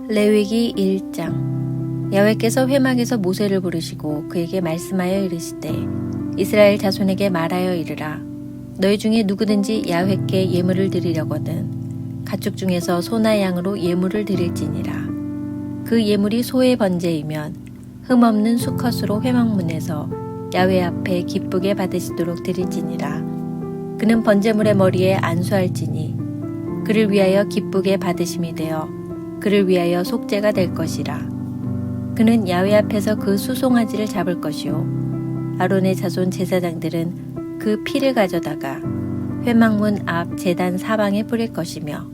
레위기 1장. 야훼께서 회막에서 모세를 부르시고 그에게 말씀하여 이르시되 이스라엘 자손에게 말하여 이르라. 너희 중에 누구든지 야훼께 예물을 드리려거든 가축 중에서 소나 양으로 예물을 드릴지니라. 그 예물이 소의 번제이면 흠없는 수컷으로 회막문에서 야훼 앞에 기쁘게 받으시도록 드릴지니라. 그는 번제물의 머리에 안수할지니 그를 위하여 기쁘게 받으심이 되어 그를 위하여 속죄가 될 것이라. 그는 야훼 앞에서 그 수송아지를 잡을 것이요 아론의 자손 제사장들은 그 피를 가져다가 회막문 앞 제단 사방에 뿌릴 것이며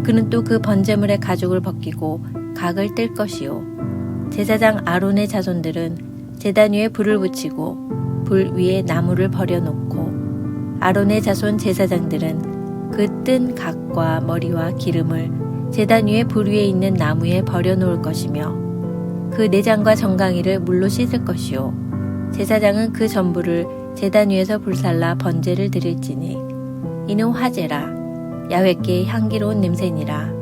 그는 또 그 번제물의 가죽을 벗기고 각을 뜰 것이요 제사장 아론의 자손들은 제단 위에 불을 붙이고 불 위에 나무를 버려놓고 아론의 자손 제사장들은 그 뜬 각과 머리와 기름을 제단 위에 불 위에 있는 나무에 버려놓을 것이며 그 내장과 정강이를 물로 씻을 것이요 제사장은 그 전부를 제단 위에서 불살라 번제를 드릴지니 이는 화제라. 야훼께 향기로운 냄새니라.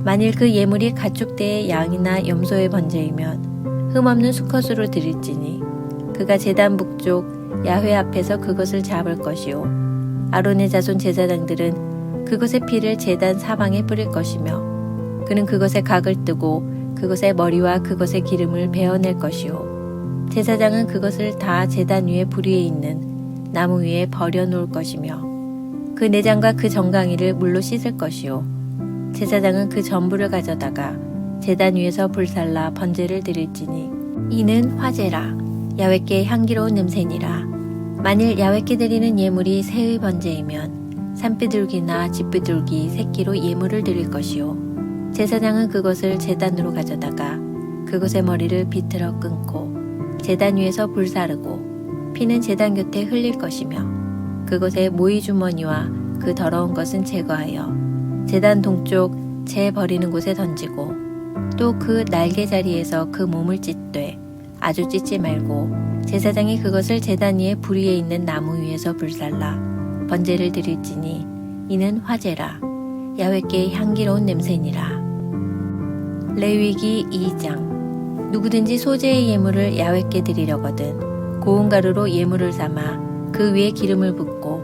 만일 그 예물이 가축대의 양이나 염소의 번제이면 흠없는 수컷으로 드릴지니 그가 제단 북쪽 야훼 앞에서 그것을 잡을 것이요 아론의 자손 제사장들은 그것의 피를 제단 사방에 뿌릴 것이며 그는 그것의 각을 뜨고 그것의 머리와 그것의 기름을 베어낼 것이요 제사장은 그것을 다 제단 위에 불 위에 있는 나무 위에 버려놓을 것이며 그 내장과 그 정강이를 물로 씻을 것이요 제사장은 그 전부를 가져다가 제단 위에서 불살라 번제를 드릴지니 이는 화제라. 야훼께 향기로운 냄새니라. 만일 야훼께 드리는 예물이 새의 번제이면 산비둘기나 쥐비둘기 새끼로 예물을 드릴 것이요 제사장은 그것을 제단으로 가져다가 그것의 머리를 비틀어 끊고 제단 위에서 불사르고 피는 제단 곁에 흘릴 것이며 그것의 모이 주머니와 그 더러운 것은 제거하여 제단 동쪽 재 버리는 곳에 던지고 또 그 날개 자리에서 그 몸을 찢되 아주 찢지 말고 제사장이 그것을 제단 위에 불 위에 있는 나무 위에서 불살라 번제를 드릴지니 이는 화제라. 야훼께 향기로운 냄새니라. 레위기 2장. 누구든지 소제의 예물을 야훼께 드리려거든 고운 가루로 예물을 삼아 그 위에 기름을 붓고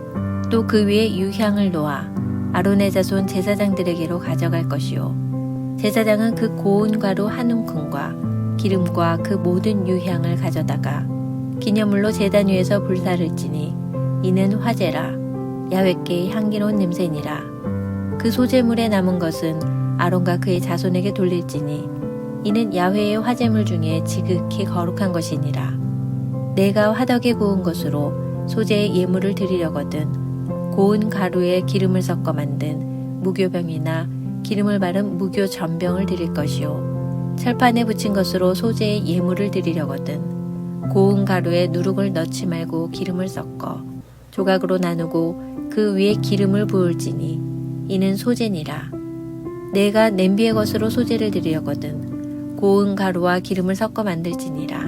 또 그 위에 유향을 놓아 아론의 자손 제사장들에게로 가져갈 것이요 제사장은 그 고운 가루 한 움큼과 기름과 그 모든 유향을 가져다가 기념물로 제단 위에서 불사를지니 이는 화제라. 야훼께 향기로운 냄새니라. 그 소제물에 남은 것은 아론과 그의 자손에게 돌릴지니 이는 야훼의 화제물 중에 지극히 거룩한 것이니라. 내가 화덕에 구운 것으로 소제의 예물을 드리려거든 고운 가루에 기름을 섞어 만든 무교병이나 기름을 바른 무교 전병을 드릴 것이요 철판에 붙인 것으로 소제의 예물을 드리려거든 고운 가루에 누룩을 넣지 말고 기름을 섞어 조각으로 나누고 그 위에 기름을 부을지니 이는 소제니라. 내가 냄비의 것으로 소제를 드리려거든 고운 가루와 기름을 섞어 만들지니라.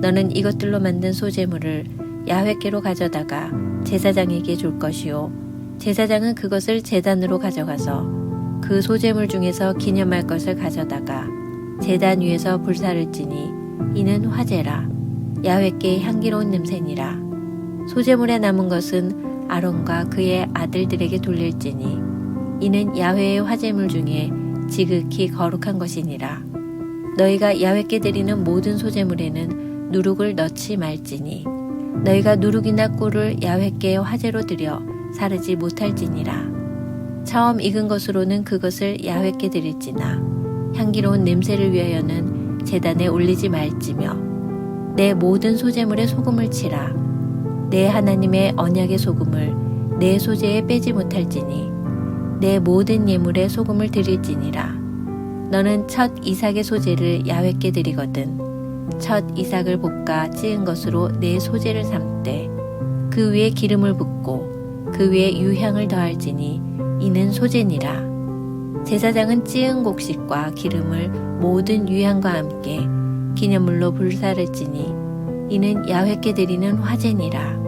너는 이것들로 만든 소제물을 야훼께로 가져다가 제사장에게 줄 것이요 제사장은 그것을 제단으로 가져가서 그 소제물 중에서 기념할 것을 가져다가 제단 위에서 불사를지니 이는 화제라. 야훼께 향기로운 냄새니라. 소제물에 남은 것은 아론과 그의 아들들에게 돌릴지니 이는 야훼의 화제물 중에 지극히 거룩한 것이니라. 너희가 야훼께 드리는 모든 소제물에는 누룩을 넣지 말지니 너희가 누룩이나 꿀을 야훼께 화제로 드려 사르지 못할지니라. 처음 익은 것으로는 그것을 야훼께 드릴지나 향기로운 냄새를 위하여는 제단에 올리지 말지며 내 모든 소제물에 소금을 치라. 내 하나님의 언약의 소금을 내 소제에 빼지 못할지니 내 모든 예물에 소금을 드릴지니라. 너는 첫 이삭의 소제를 야훼께 드리거든 첫 이삭을 볶아 찌은 것으로 내 소제를 삼되 그 위에 기름을 붓고 그 위에 유향을 더할지니 이는 소제니라. 제사장은 찌은 곡식과 기름을 모든 유향과 함께 기념물로 불사를지니 이는 야훼께 드리는 화제니라.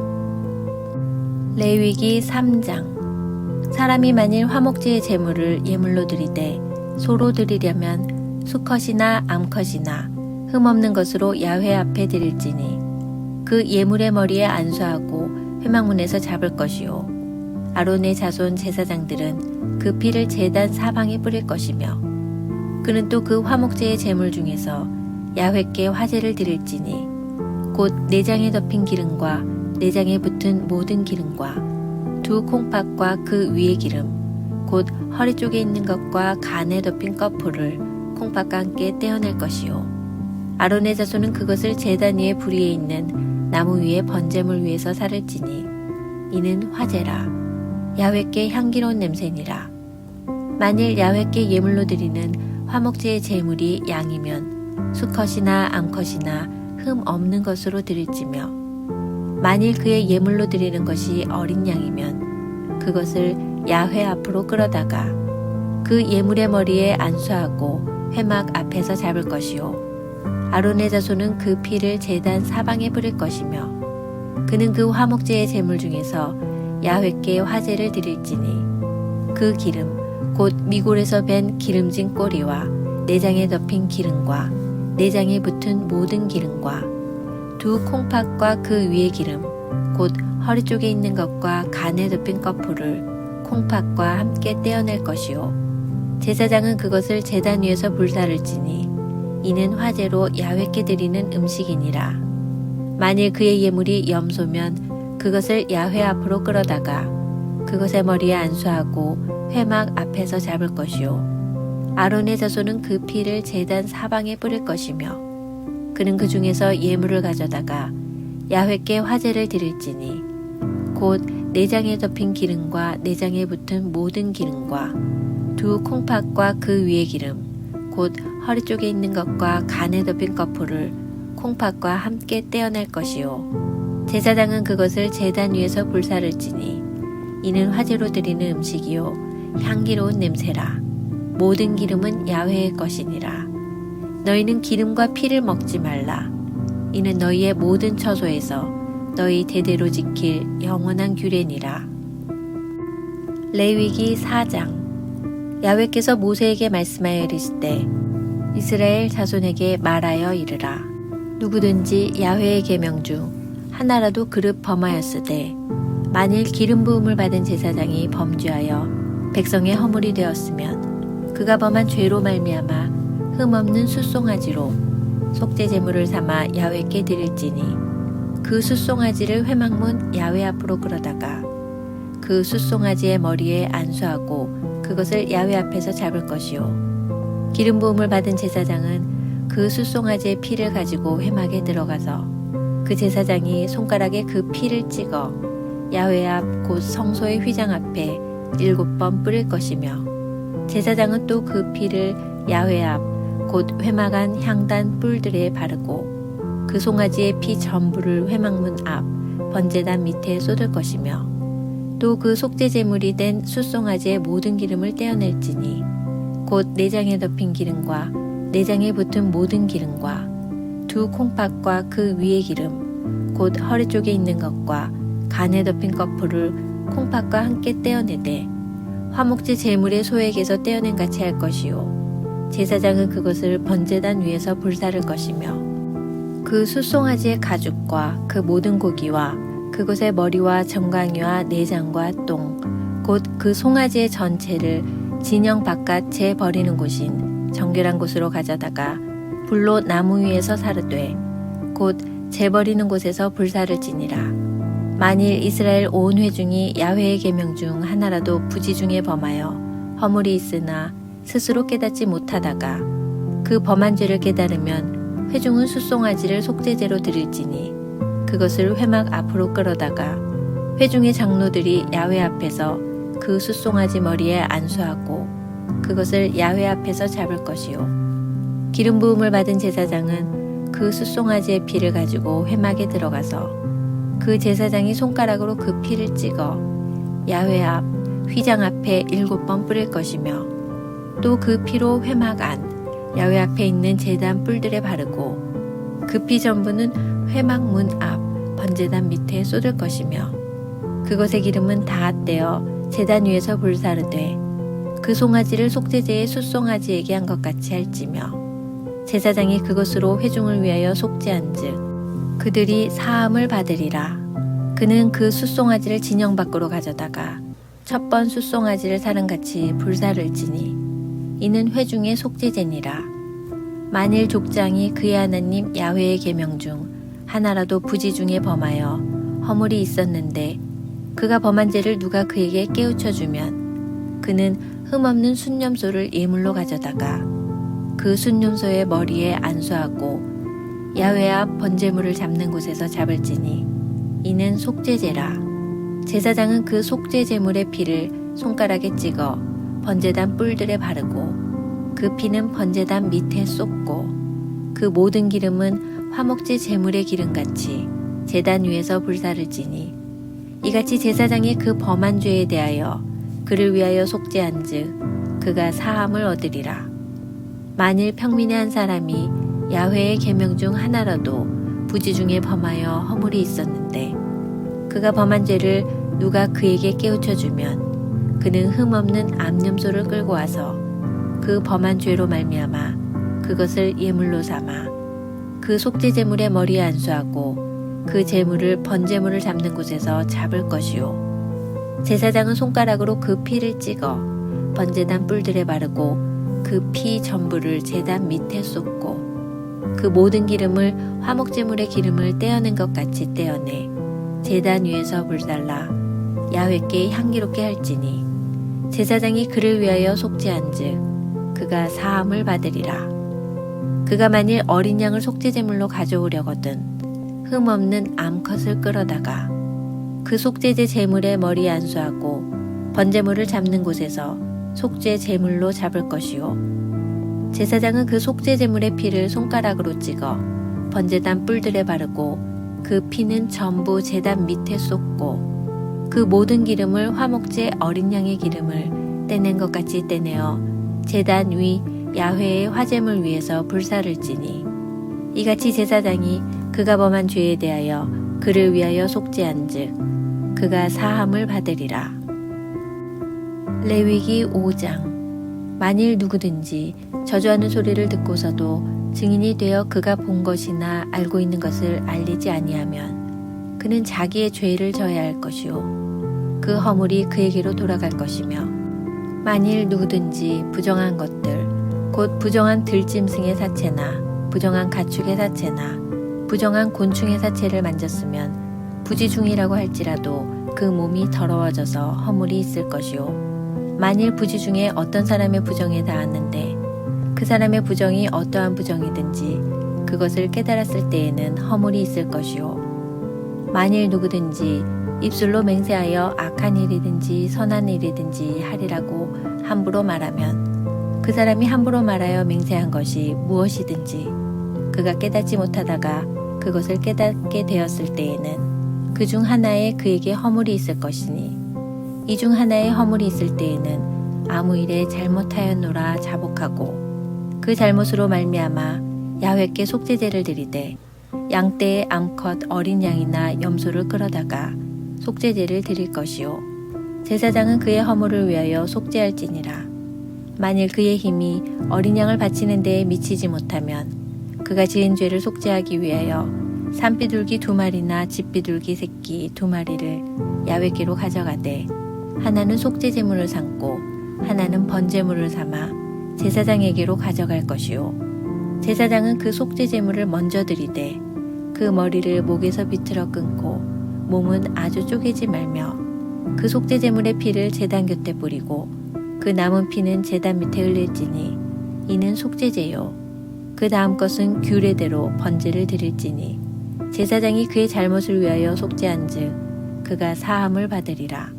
레위기 3장. 사람이 만일 화목제의 제물을 예물로 드리되 소로 드리려면 수컷이나 암컷이나 흠없는 것으로 야훼 앞에 드릴지니 그 예물의 머리에 안수하고 회막문에서 잡을 것이요 아론의 자손 제사장들은 그 피를 제단 사방에 뿌릴 것이며 그는 또 그 화목제의 제물 중에서 야훼께 화제를 드릴지니 곧 내장에 덮인 기름과 내장에 붙은 모든 기름과 두 콩팥과 그 위의 기름 곧 허리 쪽에 있는 것과 간에 덮인 꺼풀을 콩팥과 함께 떼어낼 것이요 아론의 자손은 그것을 제단 위에 불 위에 있는 나무 위에 번제물 위에서 살을지니 이는 화제라 야훼께 향기로운 냄새니라. 만일 야훼께 예물로 드리는 화목제의 제물이 양이면 수컷이나 암컷이나 흠 없는 것으로 드릴지며 만일 그의 예물로 드리는 것이 어린 양이면 그것을 야훼 앞으로 끌어다가 그 예물의 머리에 안수하고 회막 앞에서 잡을 것이요 아론의 자손은 그 피를 제단 사방에 뿌릴 것이며 그는 그 화목제의 제물 중에서 야훼께 화제를 드릴지니 그 기름 곧 미골에서 밴 기름진 꼬리와 내장에 덮인 기름과 내장에 붙은 모든 기름과 두 콩팥과 그 위의 기름 곧 허리 쪽에 있는 것과 간에 덮인 꺼풀을 콩팥과 함께 떼어낼 것이요 제사장은 그것을 제단 위에서 불사를지니 이는 화제로 야훼께 드리는 음식이니라. 만일 그의 예물이 염소면 그것을 야훼 앞으로 끌어다가 그것의 머리에 안수하고 회막 앞에서 잡을 것이요 아론의 자손은 그 피를 제단 사방에 뿌릴 것이며 그는 그 중에서 예물을 가져다가 야훼께 화제를 드릴지니 곧 내장에 덮인 기름과 내장에 붙은 모든 기름과 두 콩팥과 그 위의 기름 곧 허리 쪽에 있는 것과 간에 덮인 꺼풀을 콩팥과 함께 떼어낼 것이요 제사장은 그것을 제단 위에서 불사를지니 이는 화제로 드리는 음식이요 향기로운 냄새라. 모든 기름은 야훼의 것이니라. 너희는 기름과 피를 먹지 말라. 이는 너희의 모든 처소에서 너희 대대로 지킬 영원한 규례니라. 레위기 4장. 야훼께서 모세에게 말씀하여 이르시되 이스라엘 자손에게 말하여 이르라. 누구든지 야훼의 계명 중 하나라도 그릇 범하였으되 만일 기름 부음을 받은 제사장이 범죄하여 백성의 허물이 되었으면 그가 범한 죄로 말미암아 흠없는 숫송아지로 속죄 제물을 삼아 야훼께 드릴지니 그 숫송아지를 회막문 야훼 앞으로 끌어다가 그 숫송아지의 머리에 안수하고 그것을 야훼 앞에서 잡을 것이요 기름 부음을 받은 제사장은 그 숫송아지의 피를 가지고 회막에 들어가서 그 제사장이 손가락에 그 피를 찍어 야훼 앞 곧 성소의 휘장 앞에 7번 뿌릴 것이며 제사장은 또 그 피를 야훼 앞 곧 회막 안 향단 뿔들에 바르고 그 송아지의 피 전부를 회막문 앞 번제단 밑에 쏟을 것이며 또 그 속죄 제물이 된 숫송아지의 모든 기름을 떼어낼지니 곧 내장에 덮인 기름과 내장에 붙은 모든 기름과 두 콩팥과 그 위의 기름 곧 허리 쪽에 있는 것과 간에 덮인 꺼풀을 콩팥과 함께 떼어내되 화목제 제물의 소액에서 떼어낸 같이 할 것이요 제사장은 그것을 번제단 위에서 불사를 것이며 그 숫송아지의 가죽과 그 모든 고기와 그것의 머리와 정강이와 내장과 똥 곧 그 송아지의 전체를 진영 바깥 재 버리는 곳인 정결한 곳으로 가져다가 불로 나무 위에서 사르되 곧 재 버리는 곳에서 불사를 지니라. 만일 이스라엘 온 회중이 야훼의 계명 중 하나라도 부지 중에 범하여 허물이 있으나 스스로 깨닫지 못하다가 그 범한 죄를 깨달으면 회중은 숫송아지를 속죄제로 드릴지니 그것을 회막 앞으로 끌어다가 회중의 장로들이 야훼 앞에서 그 숫송아지 머리에 안수하고 그것을 야훼 앞에서 잡을 것이요 기름 부음을 받은 제사장은 그 숫송아지의 피를 가지고 회막에 들어가서 그 제사장이 손가락으로 그 피를 찍어 야훼 앞 휘장 앞에 7번 뿌릴 것이며 또 그 피로 회막 안 야훼 앞에 있는 제단 뿔들에 바르고 그 피 전부는 회막 문 앞 번제단 밑에 쏟을 것이며 그것의 기름은 다 떼어 제단 위에서 불사르되 그 송아지를 속죄제의 숫송아지에게 한 것 같이 할지며 제사장이 그것으로 회중을 위하여 속죄한즉 그들이 사함을 받으리라. 그는 그 숫송아지를 진영 밖으로 가져다가 첫 번 숫송아지를 사름같이 불사를 지니 이는 회중의 속죄제니라. 만일 족장이 그의 하나님 야훼의 계명 중 하나라도 부지 중에 범하여 허물이 있었는데 그가 범한 죄를 누가 그에게 깨우쳐 주면 그는 흠없는 순념소를 예물로 가져다가 그 순념소의 머리에 안수하고 야훼 앞 번제물을 잡는 곳에서 잡을지니 이는 속죄제라. 제사장은 그 속죄제물의 피를 손가락에 찍어 번제단 뿔들에 바르고 그 피는 번제단 밑에 쏟고 그 모든 기름은 화목제 제물의 기름같이 제단 위에서 불사를 지니 이같이 제사장이 그 범한 죄에 대하여 그를 위하여 속죄한즉 그가 사함을 얻으리라. 만일 평민의 한 사람이 야훼의 계명 중 하나라도 부지 중에 범하여 허물이 있었는데 그가 범한 죄를 누가 그에게 깨우쳐 주면 그는 흠없는 암염소를 끌고 와서 그 범한 죄로 말미암아 그것을 예물로 삼아 그 속죄제물의 머리에 안수하고 그 제물을 번제물을 잡는 곳에서 잡을 것이요 제사장은 손가락으로 그 피를 찍어 번제단 뿔들에 바르고 그 피 전부를 제단 밑에 쏟고 그 모든 기름을 화목제물의 기름을 떼어낸 것 같이 떼어내 제단 위에서 불살라 야훼께 향기롭게 할지니 제사장이 그를 위하여 속죄한즉 그가 사함을 받으리라. 그가 만일 어린 양을 속죄제물로 가져오려거든 흠없는 암컷을 끌어다가 그 속죄제 제물의 머리에 안수하고 번제물을 잡는 곳에서 속죄 제물로 잡을 것이요 제사장은 그 속죄 제물의 피를 손가락으로 찍어 번제단 뿔들에 바르고 그 피는 전부 제단 밑에 쏟고 그 모든 기름을 화목제 어린 양의 기름을 떼낸 것 같이 떼내어 제단 위 야훼의 화제물 위에서 불사를 지니 이같이 제사장이 그가 범한 죄에 대하여 그를 위하여 속죄한즉 그가 사함을 받으리라. 레위기 5장. 만일 누구든지 저주하는 소리를 듣고서도 증인이 되어 그가 본 것이나 알고 있는 것을 알리지 아니하면 그는 자기의 죄를 져야 할 것이요 그 허물이 그에게로 돌아갈 것이며 만일 누구든지 부정한 것들 곧 부정한 들짐승의 사체나 부정한 가축의 사체나 부정한 곤충의 사체를 만졌으면 부지 중이라고 할지라도 그 몸이 더러워져서 허물이 있을 것이요 만일 부지 중에 어떤 사람의 부정에 닿았는데 그 사람의 부정이 어떠한 부정이든지 그것을 깨달았을 때에는 허물이 있을 것이요 만일 누구든지 입술로 맹세하여 악한 일이든지 선한 일이든지 하리라고 함부로 말하면 그 사람이 함부로 말하여 맹세한 것이 무엇이든지 그가 깨닫지 못하다가 그것을 깨닫게 되었을 때에는 그 중 하나에 그에게 허물이 있을 것이니 이 중 하나에 허물이 있을 때에는 아무 일에 잘못하였노라 자복하고 그 잘못으로 말미암아 야훼께 속죄제를 드리되 양떼의 암컷 어린 양이나 염소를 끌어다가 속죄제를 드릴 것이요 제사장은 그의 허물을 위하여 속죄할지니라. 만일 그의 힘이 어린 양을 바치는 데에 미치지 못하면 그가 지은 죄를 속죄하기 위하여 산비둘기 2마리나 집비둘기 새끼 2마리를 야훼께로 가져가되 하나는 속죄제물을 삼고 하나는 번제물을 삼아 제사장에게로 가져갈 것이요 제사장은 그 속죄제물을 먼저 드리되 그 머리를 목에서 비틀어 끊고 몸은 아주 쪼개지 말며 그 속죄제물의 피를 제단 곁에 뿌리고 그 남은 피는 제단 밑에 흘릴지니 이는 속죄제요 그 다음 것은 규례대로 번제를 드릴지니 제사장이 그의 잘못을 위하여 속죄한즉 그가 사함을 받으리라.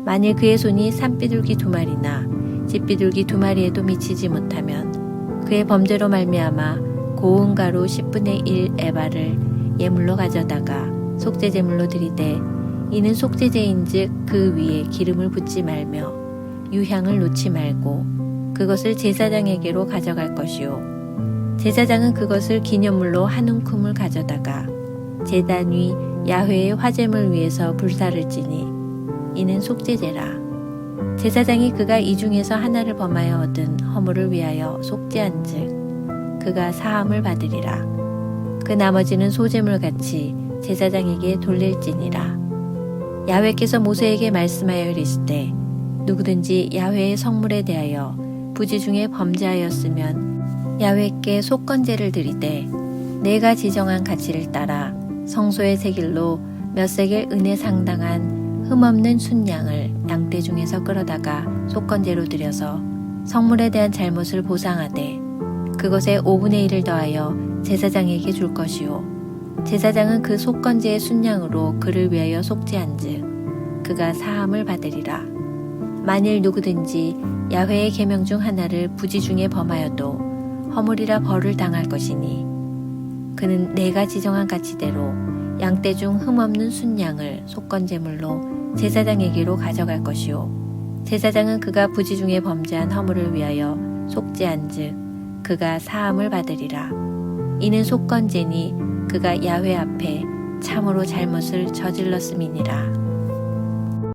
만일 그의 손이 산비둘기 2마리나 집비둘기 2마리에도 미치지 못하면 그의 범죄로 말미암아 고운 가루 10분의 1 에바를 예물로 가져다가 속죄제물로 드리되 이는 속죄제인즉 그 위에 기름을 붓지 말며 유향을 놓지 말고 그것을 제사장에게로 가져갈 것이요 제사장은 그것을 기념물로 한 움큼을 가져다가 제단 위 야훼의 화제물 위에서 불사를 지니 이는 속죄제라. 제사장이 그가 이 중에서 하나를 범하여 얻은 허물을 위하여 속죄한즉 그가 사함을 받으리라. 그 나머지는 소제물같이 제사장에게 돌릴지니라. 야훼께서 모세에게 말씀하여 이르시되 누구든지 야훼의 성물에 대하여 부지 중에 범죄하였으면 야훼께 속건제를 드리되 내가 지정한 가치를 따라 성소의 세길로 몇 세겔 은에 상당한 흠없는 순양을 양떼 중에서 끌어다가 속건제로 드려서 성물에 대한 잘못을 보상하되 그것에 5분의 1을 더하여 제사장에게 줄 것이요 제사장은 그 속건제의 순양으로 그를 위하여 속죄한즉 그가 사함을 받으리라. 만일 누구든지 야훼의 계명 중 하나를 부지 중에 범하여도 허물이라 벌을 당할 것이니 그는 내가 지정한 가치대로 양떼 중 흠없는 순양을 속건제물로 제사장에게로 가져갈 것이요 제사장은 그가 부지 중에 범죄한 허물을 위하여 속죄한즉 그가 사함을 받으리라. 이는 속건제니 그가 야훼 앞에 참으로 잘못을 저질렀음이니라.